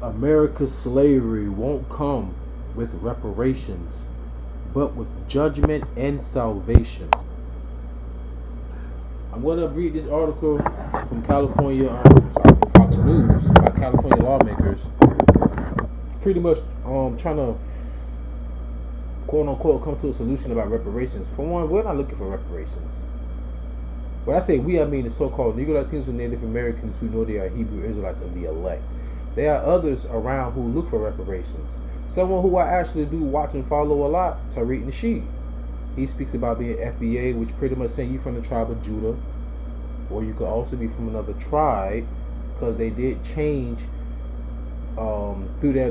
America's slavery won't come with reparations, but with judgment and salvation. I'm going to read this article from California, from Fox News, by California lawmakers, pretty much trying to, quote unquote, come to a solution about reparations. For one, we're not looking for reparations. When I say we, I mean the so-called Negro, Latinos, and Native Americans who know they are Hebrew Israelites of the elect. There are others around who look for reparations. Someone who I actually do watch and follow a lot, Tariq Nasheed. He speaks about being FBA, which pretty much saying you from the tribe of Judah, or you could also be from another tribe, because they did change through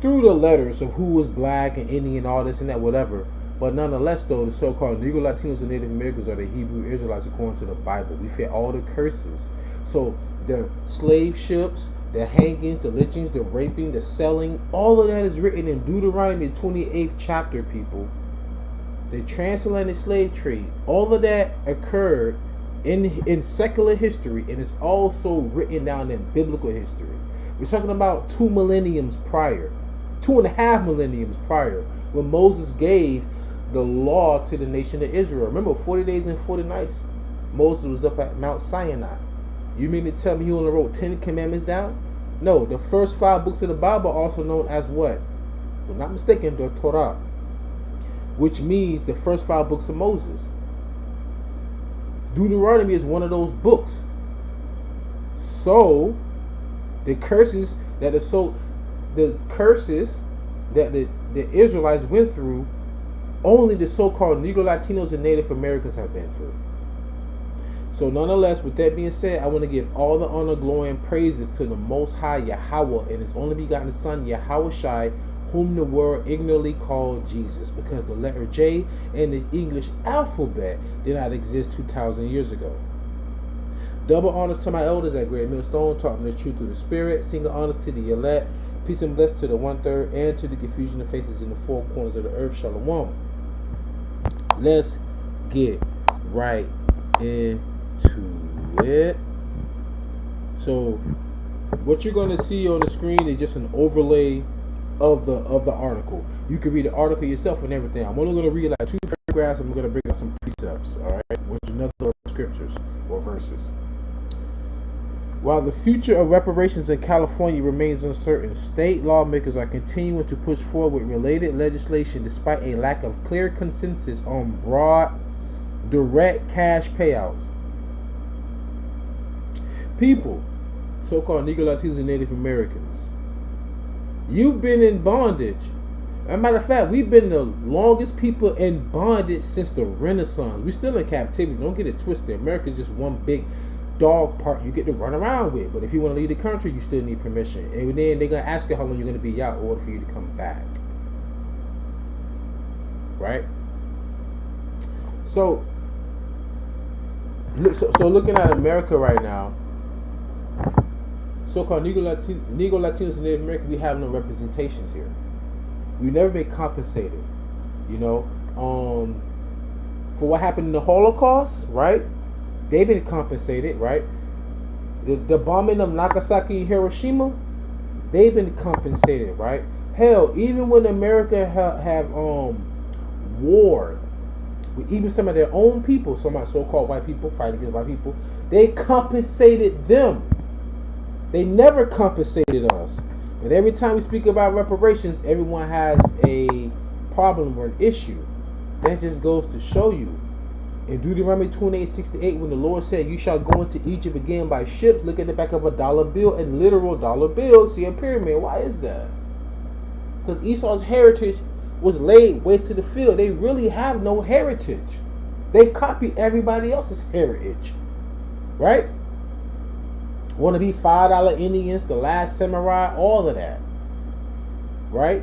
the letters of who was black and Indian and all this and that, whatever. But nonetheless, though, the so-called Negro, Latinos, and Native Americans are the Hebrew Israelites according to the Bible. We fear all the curses. So the slave ships, the hangings, the lynchings, the raping, the selling, all of that is written in Deuteronomy 28th chapter, people. The transatlantic slave trade, all of that occurred in secular history, and it's also written down in biblical history. We're talking about 2 millenniums prior, 2.5 millenniums prior, when Moses gave the law to the nation of Israel. Remember, 40 days and 40 nights, Moses was up at Mount Sinai. You mean to tell me he only wrote 10 commandments down? No, the first 5 books of the Bible, also known as what? If I'm not mistaken, the Torah, which means the first 5 books of Moses. Deuteronomy is one of those books. So the curses that the Israelites went through, only the so-called Negro, Latinos, and Native Americans have been through. So nonetheless, with that being said, I want to give all the honor, glory, and praises to the Most High Yahawah and His only begotten Son, YAHAWASHI, whom the world ignorantly called Jesus, because the letter J in the English alphabet did not exist 2,000 years ago. Double honors to my elders at Great MILESTONE, taught me the truth through the Spirit. Single honors to the elect. Peace and bless to the 1/3 and to the confusion of faces in the 4 corners of the earth. Shalom. Let's get right into it. So what you're going to see on the screen is just an overlay of the article. You can read the article yourself and everything. I'm only going to read like 2 paragraphs, and I'm going to bring out some precepts, all right, which is another scriptures or verses. While the future of reparations in California remains uncertain, state lawmakers are continuing to push forward with related legislation despite a lack of clear consensus on broad, direct cash payouts. People, so-called Negro, Latinos, and Native Americans, you've been in bondage. As a matter of fact, we've been the longest people in bondage since the Renaissance. We're still in captivity. Don't get it twisted. America's just one big dog park you get to run around with. But if you want to leave the country, you still need permission. And then they're going to ask you how long you're going to be out in order for you to come back. Right? So looking at America right now, so-called Negro, Latinos, and Native Americans, we have no representations here. We've never been compensated, you know, for what happened in the Holocaust, right? They've been compensated, right? The bombing of Nagasaki and Hiroshima, they've been compensated, right? Hell, even when America have warred with even some of their own people, some of my so-called white people fighting against white people, they compensated them. They never compensated us. But every time we speak about reparations, everyone has a problem or an issue. That just goes to show you. In Deuteronomy 28:68, when the Lord said, "You shall go into Egypt again by ships," look at the back of a dollar bill, and literal dollar bill, see a pyramid. Why is that? Because Esau's heritage was laid waste to the field. They really have no heritage. They copy everybody else's heritage. Right? Want to be $5 Indians, the last samurai, all of that. Right?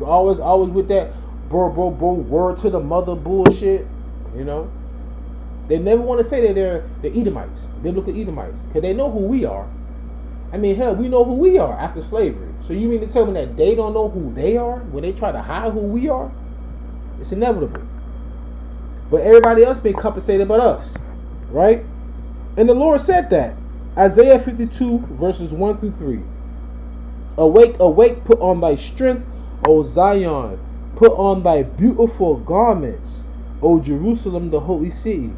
Always with that bro, word to the mother bullshit. You know? They never want to say that they're the Edomites, biblical Edomites, because they know who we are. I mean, hell, we know who we are after slavery. So you mean to tell me that they don't know who they are when they try to hide who we are? It's inevitable. But everybody else been compensated but us. Right? And the Lord said that. Isaiah 52 verses 1 through 3. Awake, awake, put on thy strength, O Zion. Put on thy beautiful garments, O Jerusalem, the holy city.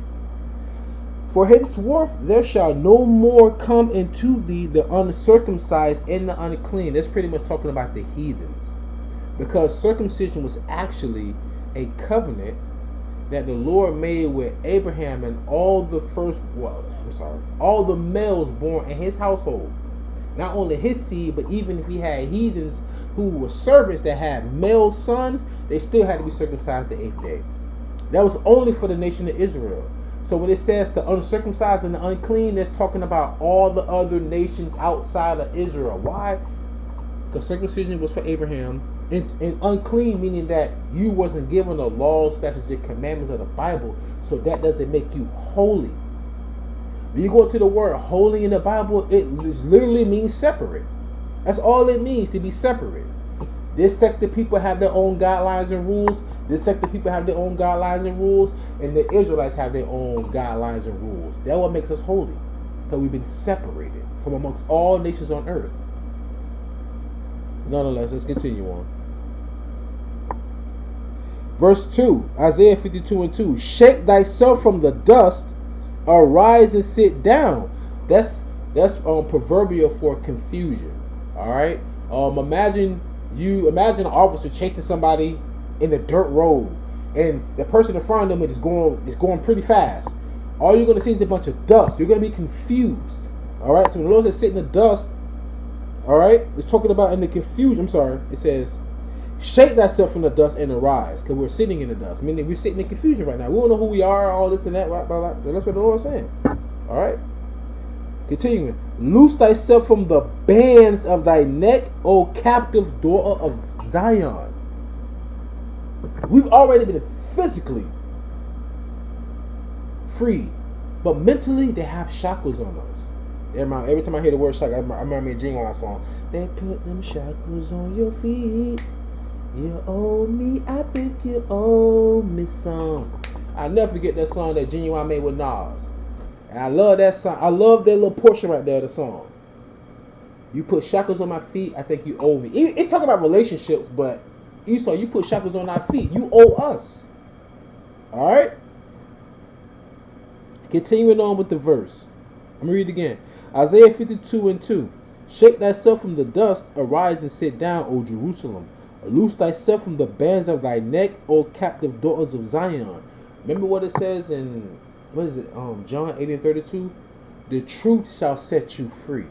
For henceforth there shall no more come into thee the uncircumcised and the unclean. That's pretty much talking about the heathens. Because circumcision was actually a covenant that the Lord made with Abraham and all the all the males born in his household. Not only his seed, but even if he had heathens who were servants that had male sons, they still had to be circumcised the 8th day. That was only for the nation of Israel. So when it says the uncircumcised and the unclean, that's talking about all the other nations outside of Israel. Why? Because circumcision was for Abraham, and unclean meaning that you wasn't given the laws, statutes, and commandments of the Bible, so that doesn't make you holy. When you go to the word holy in the Bible, it literally means separate. That's all it means, to be separate. This sect of people have their own guidelines and rules. This sect of people have their own guidelines and rules. And the Israelites have their own guidelines and rules. That's what makes us holy. Because we've been separated from amongst all nations on earth. Nonetheless, let's continue on. Verse 2, Isaiah 52:2. Shake thyself from the dust, arise and sit down. That's proverbial for confusion. Alright? Imagine an officer chasing somebody in the dirt road, and the person in front of them is going pretty fast. All you're gonna see is a bunch of dust. You're gonna be confused. Alright, so when the Lord says sit in the dust, alright, it's talking about in the confusion. It says, shake thyself from the dust and arise, because we're sitting in the dust, meaning we're sitting in confusion right now. We don't know who we are, all this and that, right? That's what the Lord is saying. Alright. Continuing. Loose thyself from the bands of thy neck, O captive daughter of Zion. We've already been physically free, but mentally they have shackles on us. Every time I hear the word shackle, I remember me a Genuine song. They put them shackles on your feet. You owe me, I think you owe me some. I'll never forget that song that Genuine made with Nas. And I love that song. I love that little portion right there of the song. You put shackles on my feet, I think you owe me. It's talking about relationships, but Esau, you put shackles on our feet. You owe us. Alright? Continuing on with the verse. I'm going to read it again. Isaiah 52:2. Shake thyself from the dust, arise and sit down, O Jerusalem. Loose thyself from the bands of thy neck, O captive daughters of Zion. Remember what it says in, John 8:32? The truth shall set you free.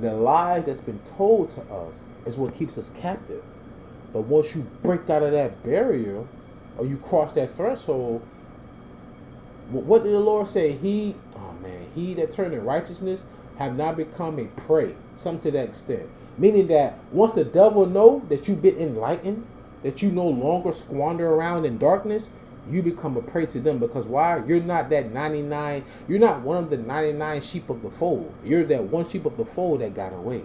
The lies that's been told to us is what keeps us captive. But once you break out of that barrier, or you cross that threshold, what did the Lord say? He that turned in righteousness have not become a prey. Something to that extent. Meaning that once the devil know that you've been enlightened, that you no longer squander around in darkness, you become a prey to them. Because why? You're not that 99. You're not one of the 99 sheep of the fold. You're that one sheep of the fold that got away.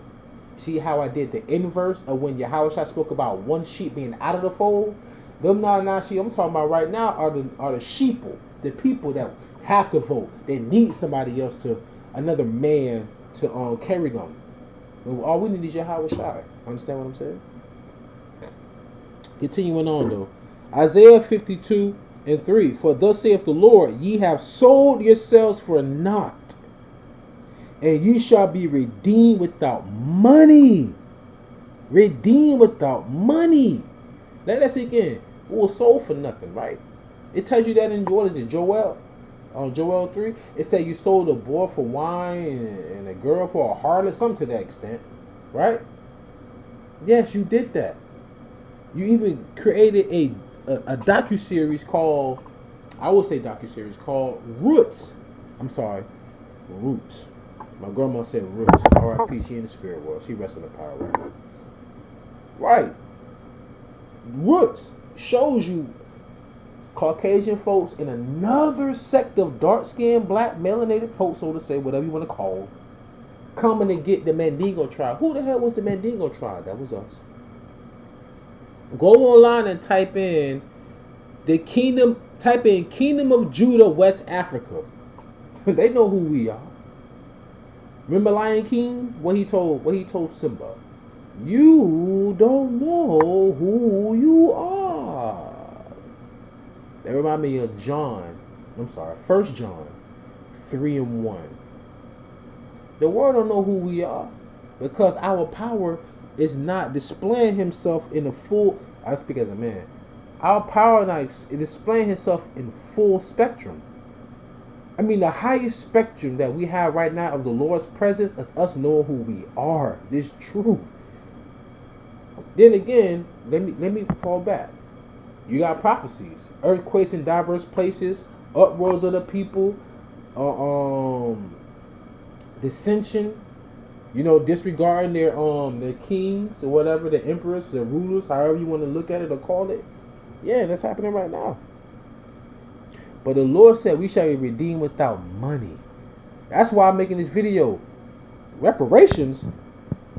See how I did the inverse of when YAHAWASHI spoke about one sheep being out of the fold? Them 99 sheep I'm talking about right now are the sheeple, the people that have to vote. They need somebody else, another man to carry them. All we need is YAHAWASHI. Understand what I'm saying? Continuing on though. Isaiah 52:3. For thus saith the Lord, ye have sold yourselves for naught, and ye shall be redeemed without money. Redeemed without money. Let that sink in. We were sold for nothing, right? It tells you that in, what is it, Joel? Joel 3, it said you sold a boy for wine and a girl for a harlot, something to that extent, right? Yes, you did that. You even created a docuseries called, I would say docuseries called Roots. I'm sorry, Roots. My grandma said Roots. R.I.P. She in the spirit world. She rests in the power right now. Right. Roots shows you Caucasian folks in another sect of dark-skinned, black, melanated folks, so to say, whatever you want to call them, coming to get the Mandingo tribe. Who the hell was the Mandingo tribe? That was us. Go online and type in Kingdom of Judah, West Africa. They know who we are. Remember Lion King? What he told Simba. You don't know who you are. That remind me of First John 3:1. The world don't know who we are because our power is not displaying himself in the full. I speak as a man. Our power is displaying himself in full spectrum. I mean, the highest spectrum that we have right now of the Lord's presence is us knowing who we are. This truth. Then again, let me fall back. You got prophecies, earthquakes in diverse places, uproars of the people, dissension. Disregarding their kings or whatever, the emperors, the rulers, however you want to look at it or call it. Yeah, that's happening right now. But the Lord said we shall be redeemed without money. That's why I'm making this video. Reparations.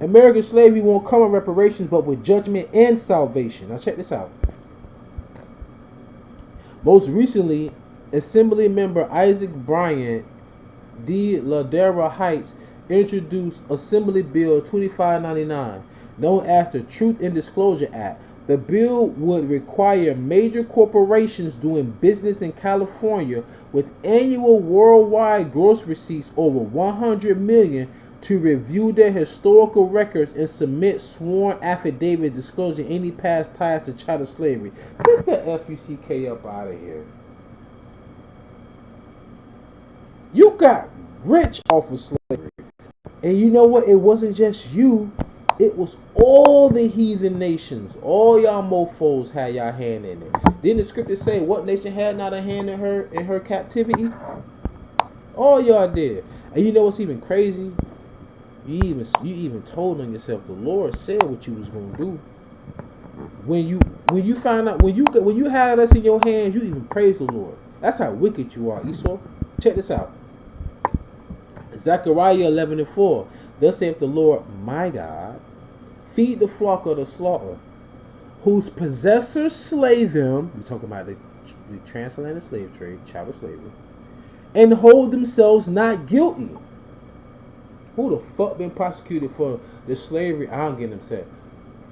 American slavery won't come with reparations, but with judgment and salvation. Now check this out. Most recently, Assembly member Isaac Bryant, D. Ladera Heights, introduced Assembly Bill 2599, known as the Truth and Disclosure Act. The bill would require major corporations doing business in California with annual worldwide gross receipts over 100 million to review their historical records and submit sworn affidavits disclosing any past ties to chattel slavery. Get the FUCK up out of here. You got rich off of slavery. And you know what? It wasn't just you. It was all the heathen nations. All y'all mofos had y'all hand in it. Didn't the scripture say what nation had not a hand in her captivity? All y'all did. And you know what's even crazy? You even told on yourself. The Lord said what you was gonna do. When you find out when you had us in your hands, you even praise the Lord. That's how wicked you are, Esau. Check this out. Zechariah 11:4. Thus saith the Lord my God, feed the flock of the slaughter, whose possessors slay them. We're talking about the transatlantic slave trade, chattel slavery, and hold themselves not guilty. Who the fuck been prosecuted for the slavery? I don't get upset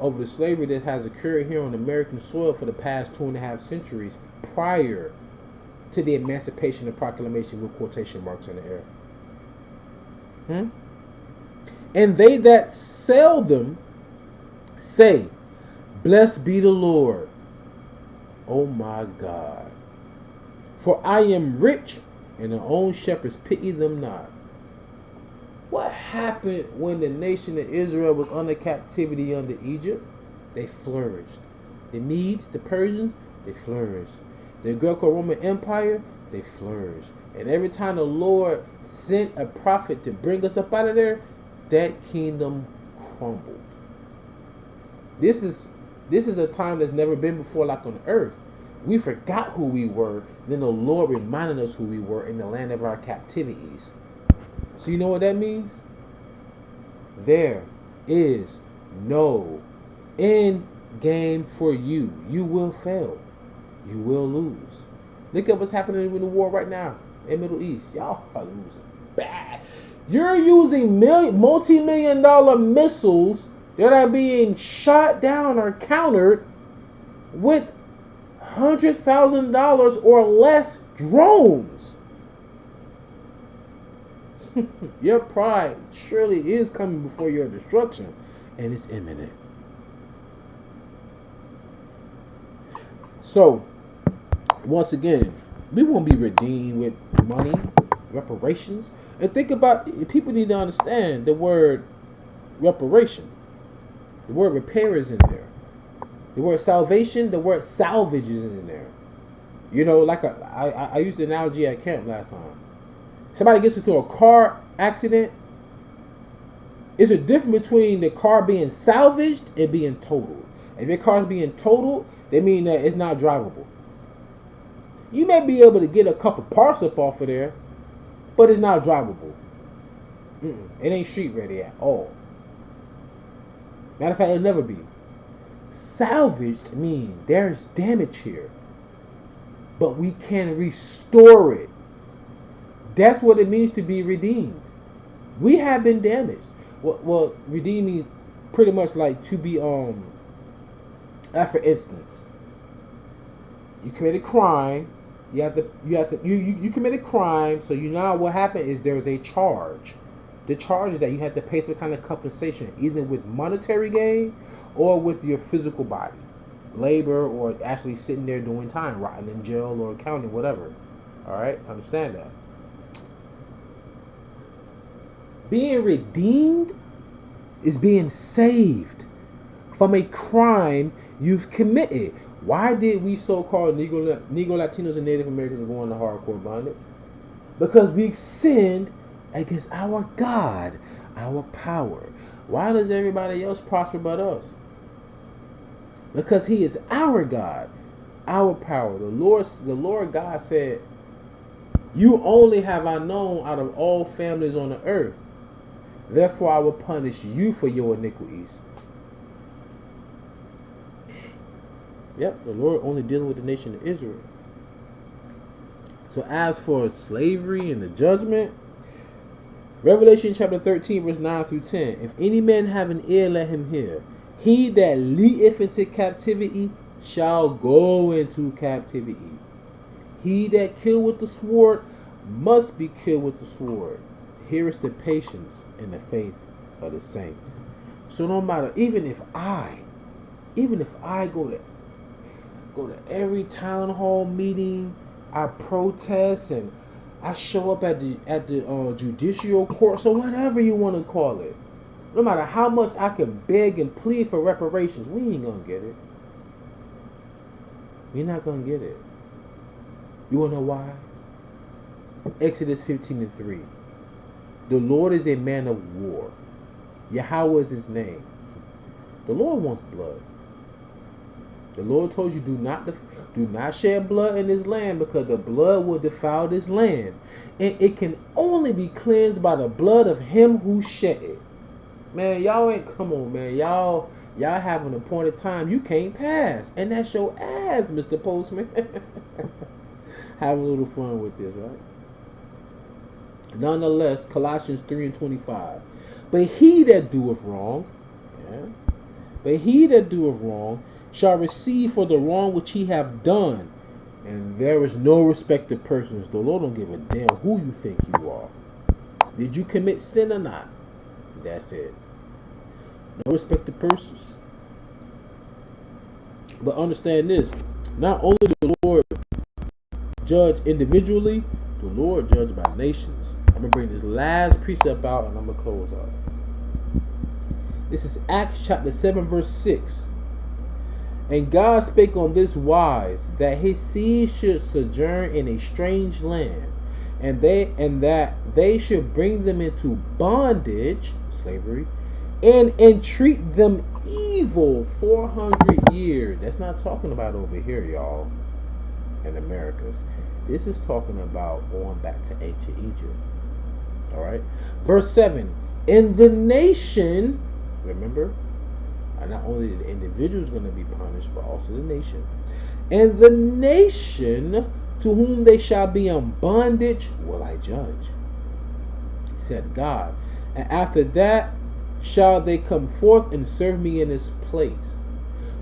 over the slavery that has occurred here on American soil for the past 2.5 centuries prior to the Emancipation and Proclamation with quotation marks in the air. And they that sell them say, blessed be the Lord. Oh my God. For I am rich, and their own shepherds pity them not. What happened when the nation of Israel was under captivity under Egypt? They flourished. The Medes, the Persians, they flourished. The Greco-Roman Empire, they flourished. And every time the Lord sent a prophet to bring us up out of there, that kingdom crumbled. This is a time that's never been before, like on earth. We forgot who we were. Then the Lord reminded us who we were in the land of our captivities. So you know what that means? There is no end game for you. You will fail. You will lose. Look at what's happening in the war right now in the Middle East. Y'all are losing bad. You're using multi-million-dollar missiles that are being shot down or countered with $100,000 or less drones. Your pride surely is coming before your destruction, and it's imminent. So, once again, we won't be redeemed with money, reparations. And think about, people need to understand the word reparation. The word repair is in there. The word salvation, the word salvage is in there. You know, like I used the analogy at camp last time. Somebody gets into a car accident. It's a difference between the car being salvaged and being totaled. If your car's being totaled, that means that it's not drivable. You may be able to get a couple parts up off of there, but it's not drivable. It ain't street ready at all. Matter of fact, it'll never be. Salvaged means there's damage here, but we can restore it. That's what it means to be redeemed. We have been damaged. Well, redeemed means pretty much like to be for instance, you committed crime. You committed crime. So you know what happened is there is a charge. The charge is that you have to pay some kind of compensation, either with monetary gain or with your physical body, labor, or actually sitting there doing time, rotting in jail or county, whatever. All right, understand that. Being redeemed is being saved from a crime you've committed. Why did we so-called Negro, Latinos, and Native Americans go into hardcore bondage? Because we sinned against our God, our power. Why does everybody else prosper but us? Because He is our God, our power. The Lord God said, "You only have I known out of all families on the earth. Therefore I will punish you for your iniquities." Yep, the Lord only dealing with the nation of Israel. So as for slavery and the judgment, Revelation chapter 13, verse 9 through 10. If any man have an ear, let him hear. He that leadeth into captivity shall go into captivity. He that kill with the sword must be killed with the sword. Here is the patience and the faith of the saints. So no matter, even if I go to every town hall meeting, I protest, and I show up at the judicial courts, or whatever you want to call it. No matter how much I can beg and plead for reparations, we ain't gonna get it. We're not gonna get it. You wanna know why? Exodus 15:3. The Lord is a man of war. Yahawah is His name. The Lord wants blood. The Lord told you, do not shed blood in this land, because the blood will defile this land, and it can only be cleansed by the blood of Him who shed it. Man, y'all ain't, come on, man, y'all have an appointed time you can't pass, and that's your ass, Mr. Postman. Have a little fun with this, right? Nonetheless, Colossians 3:25. But he that doeth wrong, shall receive for the wrong which he have done. And there is no respect to persons. The Lord don't give a damn who you think you are. Did you commit sin or not? That's it. No respect to persons. But understand this. Not only does the Lord judge individually, the Lord judge by nations. I'm going to bring this last precept out, and I'm going to close out. This is Acts chapter 7, verse 6. And God spake on this wise, that His seed should sojourn in a strange land, and that they should bring them into bondage, slavery, and entreat them evil 400 years. That's not talking about over here, y'all, in Americas. This is talking about going back to ancient Egypt. All right. Verse 7. In the nation, remember, not only the individual is going to be punished, but also the nation. And the nation to whom they shall be in bondage will I judge, said God. And after that shall they come forth and serve me in this place.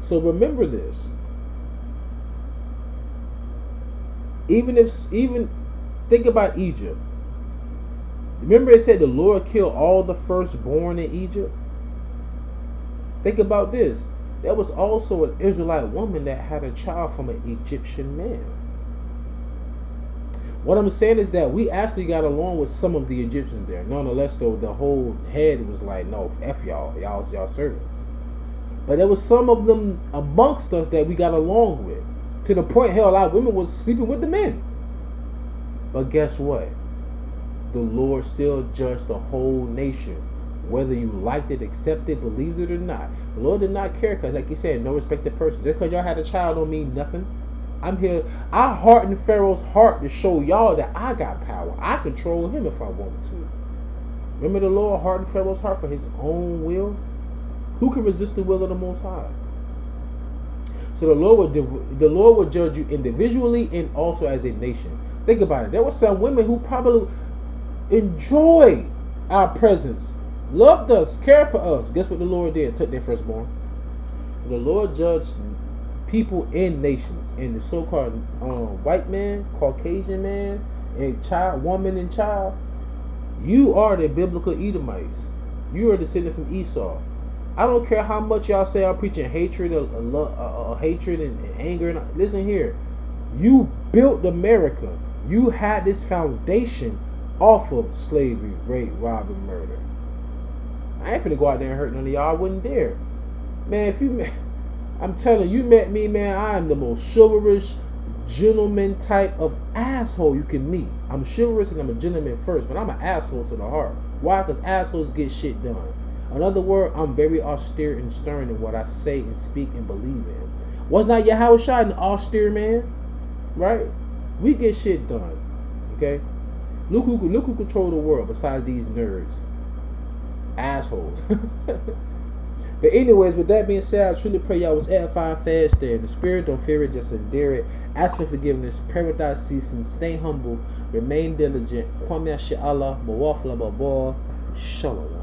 So remember this. Even think about Egypt. Remember it said the Lord killed all the firstborn in Egypt? Think about this. There was also an Israelite woman that had a child from an Egyptian man. What I'm saying is that we actually got along with some of the Egyptians there. Nonetheless, though, the whole head was like, no, F y'all. Y'all servants. But there was some of them amongst us that we got along with. To the point, hell, a lot of women was sleeping with the men. But guess what? The Lord still judged the whole nation. Whether you liked it, accepted it, believed it or not. The Lord did not care, because like He said, no respect to persons. Just because y'all had a child don't mean nothing. I'm here. I hardened Pharaoh's heart to show y'all that I got power. I control him if I want to. Remember, the Lord hardened Pharaoh's heart for His own will? Who can resist the will of the Most High? So the Lord would judge you individually and also as a nation. Think about it. There were some women who probably enjoyed our presence loved us, cared for us. Guess what the Lord did? Took their firstborn. So the Lord judged people in nations, and the so-called white man, Caucasian man, and child, woman and child. You are the biblical Edomites. You are descended from Esau. I don't care how much y'all say I'm preaching hatred, hatred and anger. Listen here, you built America. You had this foundation off of slavery, rape, rob, and murder. I ain't finna go out there and hurt none of y'all. I wouldn't dare, man. If you, I'm telling you, met me, man. I am the most chivalrous, gentleman type of asshole you can meet. I'm chivalrous and I'm a gentleman first, but I'm an asshole to the heart. Why? Because assholes get shit done. In other words, I'm very austere and stern in what I say and speak and believe in. Was not YAHAWASHI an austere man? Right? We get shit done. Okay? Look who control the world besides these nerds. Assholes. But anyways, with that being said, I truly pray y'all was edifying, fast, stay in the spirit, don't fear it, just endure it. Ask for forgiveness, pray without ceasing, stay humble, remain diligent. Kwame Sha'Allah, Mawafla Babal, Shalom.